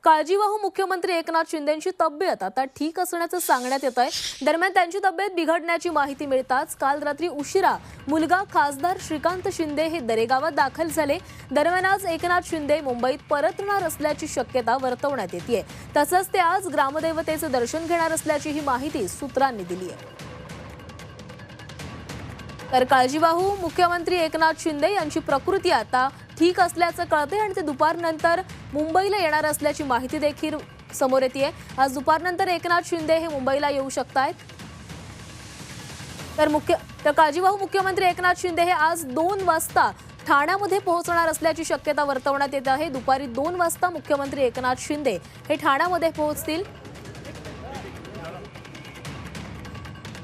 काळजीवाहू मुख्यमंत्री एकनाथ शिंदेंची तब्येत आता ठीक असण्याचं सांगण्यात येत आहे। दरम्यान त्यांची तब्येत बिघडण्याची माहिती मिळताच काल रात्री उशिरा मुलगा खासदार श्रीकांत शिंदे हे दरेगावात दाखल झाले। दरम्यान आज एकनाथ शिंदे मुंबईत परतणार असल्याची शक्यता वर्तवण्यात येते। तसंच ते आज ग्रामदेवतेचे दर्शन घेणार असल्याची ही माहिती सूत्रांनी दिली आहे। तर काळजीवाहू मुख्यमंत्री एकनाथ शिंदे यांची प्रकृती आता ठीक असल्याचं कळते आणि ते दुपारनंतर मुंबईला येणार असल्याची माहिती देखील समोर येते। आज दुपारनंतर एकनाथ शिंदे हे मुंबईला येऊ शकतात। तर काळजीवाहू मुख्यमंत्री एकनाथ शिंदे हे आज 2 वाजता ठाण्यामध्ये पोहोचणार असल्याची शक्यता वर्तवण्यात येत आहे। दुपारी 2 वाजता मुख्यमंत्री एकनाथ शिंदे हे ठाण्यामध्ये पोहोचतील।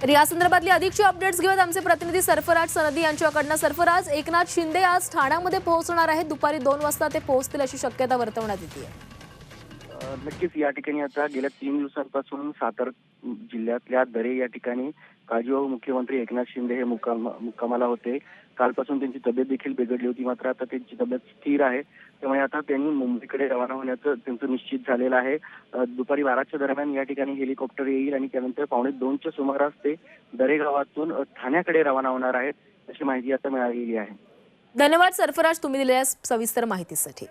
तर या संदर्भातली अधिकची अपडेट्स घेऊयात आमचे प्रतिनिधी सरफराज सनदी यांच्याकडनं। सरफराज, एकनाथ शिंदे आज ठाण्यामध्ये पोहोचणार आहेत, दुपारी 2 वाजता ते पोहोचतील अशी शक्यता वर्तवण्यात येते। नक्कीच या ठिकाणी आता गेल्या 3 दिवसांपासून सातारा जिल्ह्यातल्या दरे या ठिकाणी काळजीवाहू मुख्यमंत्री एकनाथ शिंदे हे मुक्कामाला होते। कालपासून त्यांची तब्येत देखील बिघडली होती, मात्र आता त्यांची तब्येत स्थिर आहे। त्यामुळे आता त्यांनी मुंबईकडे रवाना होण्याचं त्यांचं निश्चित झालेलं आहे। दुपारी 12च्या दरम्यान या ठिकाणी हेलिकॉप्टर येईल आणि त्यानंतर 1:45च्या सुमारास ते दरे गावातून ठाण्याकडे रवाना होणार आहेत, अशी माहिती आता मिळालेली आहे। धन्यवाद सरफराज, तुम्ही दिलेल्या सविस्तर माहितीसाठी।